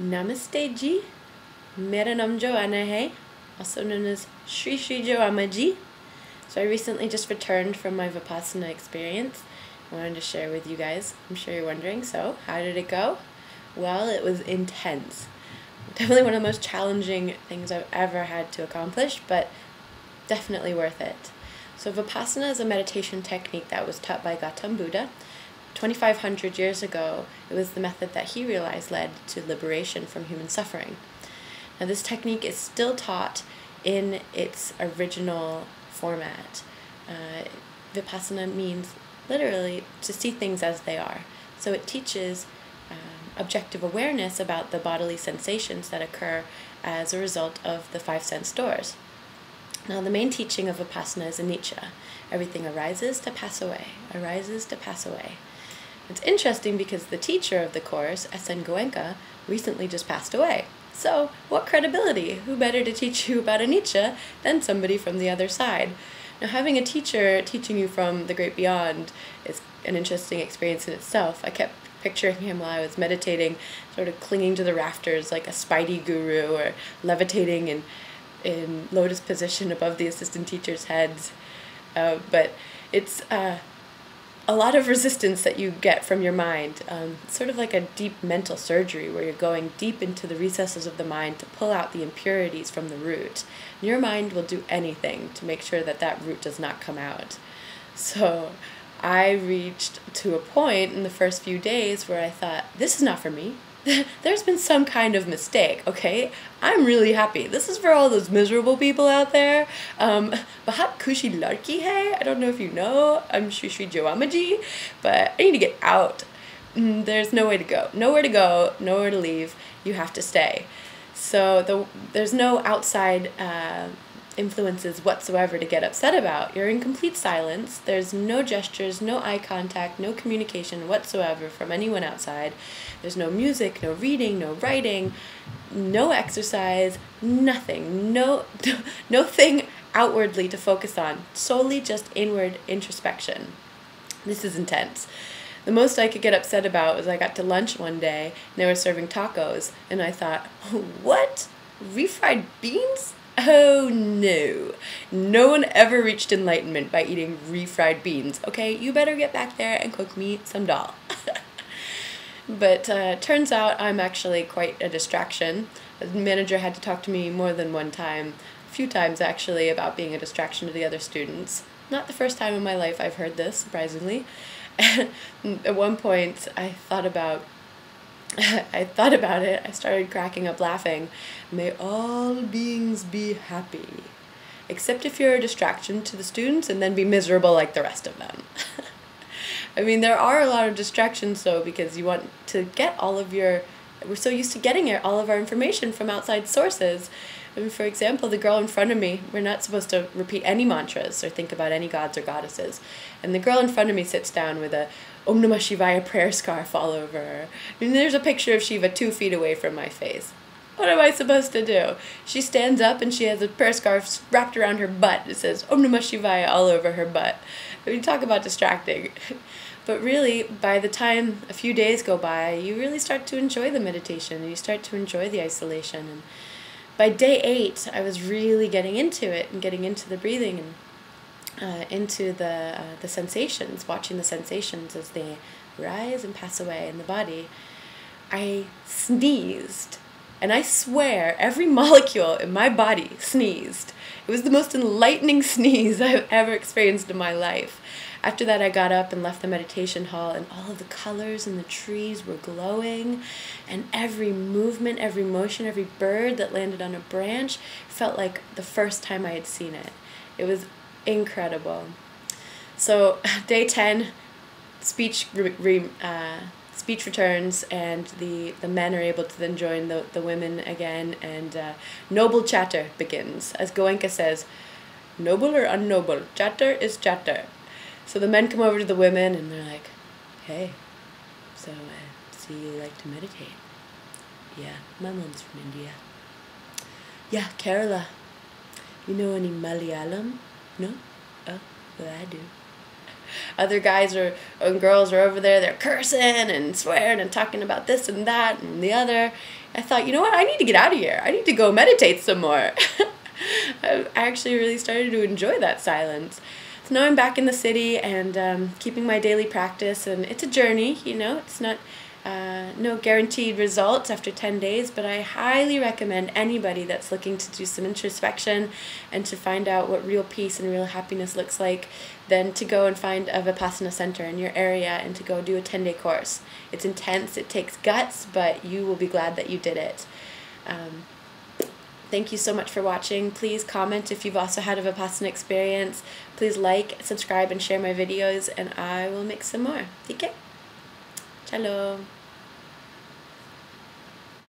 Namaste ji. Mera naam Joanna hai, also known as Shri Joammaji. So I recently just returned from my Vipassana experience. I wanted to share with you guys. I'm sure you're wondering, so how did it go? Well, it was intense. Definitely one of the most challenging things I've ever had to accomplish, but definitely worth it. So Vipassana is a meditation technique that was taught by Gautam Buddha. 2,500 years ago, it was the method that he realized led to liberation from human suffering. Now, this technique is still taught in its original format. Vipassana means literally to see things as they are. So it teaches objective awareness about the bodily sensations that occur as a result of the five sense doors. Now, the main teaching of Vipassana is anicca. Everything arises to pass away, arises to pass away. It's interesting because the teacher of the course, S.N. Goenka, recently just passed away. So, what credibility? Who better to teach you about anicca than somebody from the other side? Now, having a teacher teaching you from the great beyond is an interesting experience in itself. I kept picturing him while I was meditating, sort of clinging to the rafters like a Spidey guru, or levitating in lotus position above the assistant teachers' heads. But it's a lot of resistance that you get from your mind. Sort of like a deep mental surgery where you're going deep into the recesses of the mind to pull out the impurities from the root. Your mind will do anything to make sure that that root does not come out. So I reached to a point in the first few days where I thought, this is not for me. There's been some kind of mistake, okay? I'm really happy. This is for all those miserable people out there. Bahat kushi larki hai. I don't know if you know. I'm Shri Joammaji, but I need to get out. There's no way to go. Nowhere to go, nowhere to leave. You have to stay. So there's no outside influences whatsoever to get upset about. You're in complete silence. There's no gestures, no eye contact, no communication whatsoever from anyone outside. There's no music, no reading, no writing, no exercise, nothing. No thing outwardly to focus on. Solely just inward introspection. This is intense. The most I could get upset about was I got to lunch one day and they were serving tacos and I thought, what? Refried beans? Oh no. No one ever reached enlightenment by eating refried beans. Okay, you better get back there and cook me some dal. But turns out I'm actually quite a distraction. The manager had to talk to me more than one time, a few times actually, about being a distraction to the other students. Not the first time in my life I've heard this, surprisingly. At one point I thought about it. I started cracking up laughing. May all beings be happy. Except if you're a distraction to the students and then be miserable like the rest of them. I mean, there are a lot of distractions though, because you want to get we're so used to getting all of our information from outside sources. I mean, for example, the girl in front of me, we're not supposed to repeat any mantras or think about any gods or goddesses. And the girl in front of me sits down with a Om Namah Shivaya prayer scarf all over her. And there's a picture of Shiva 2 feet away from my face. What am I supposed to do? She stands up and she has a prayer scarf wrapped around her butt. It says Om Namah Shivaya all over her butt. I mean, talk about distracting. But really, by the time a few days go by, you really start to enjoy the meditation. And you start to enjoy the isolation. And by day 8, I was really getting into it and getting into the breathing and into the sensations, watching the sensations as they rise and pass away in the body. I sneezed, and I swear every molecule in my body sneezed. It was the most enlightening sneeze I've ever experienced in my life. After that, I got up and left the meditation hall, and all of the colors in the trees were glowing, and every movement, every motion, every bird that landed on a branch felt like the first time I had seen it. It was incredible. So day 10, speech returns, and the men are able to then join the women again, and noble chatter begins. As Goenka says, noble or unknoble, chatter is chatter. So the men come over to the women and they're like, hey, so I see you like to meditate. Yeah, my mom's from India. Yeah, Kerala. You know any Malayalam? No? Oh, well, I do. other guys and girls are over there, they're cursing and swearing and talking about this and that and the other. I thought, you know what, I need to get out of here. I need to go meditate some more. I actually really started to enjoy that silence. So now I'm back in the city and keeping my daily practice, and it's a journey, you know, it's not no guaranteed results after 10 days, but I highly recommend anybody that's looking to do some introspection and to find out what real peace and real happiness looks like, then to go and find a Vipassana center in your area and to go do a 10-day course. It's intense, it takes guts, but you will be glad that you did it. Thank you so much for watching. Please comment if you've also had a Vipassana experience. Please like, subscribe, and share my videos, and I will make some more. Okay? Ciao.